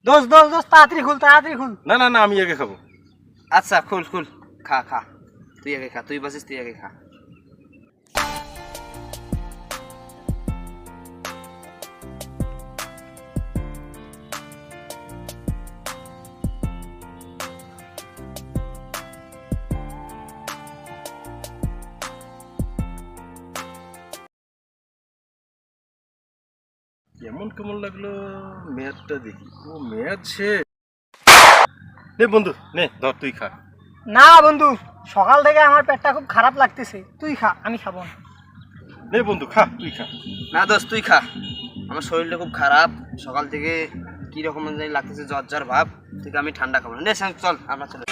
দোস্ত দোস্ত দোস্ত তাড়াতাড়ি খুল তাড়াতাড়ি খুল। না না না, আমি আগে খাবো। আচ্ছা খুল খুল, খা খা, তুই আগে খা, তুই বাসিস, তুই আগে খা। কেমন কেমন লাগলো, ম্যাচটা দেখি। ও ম্যাচ নে বন্ধু, নে ধর তুই খা। না বন্ধু, সকাল থেকে আমার পেটটা খুব খারাপ লাগতেছে, তুই খা, আমি খাবো না। নে বন্ধু খা, তুই খা। না দোস্ত তুই খা, আমার শরীরটা খুব খারাপ, সকাল থেকে কি রকম জানি লাগতেছে, জ্বর জ্বর ভাব, থেকে আমি ঠান্ডা খাবো না। নে চল আমরা চলে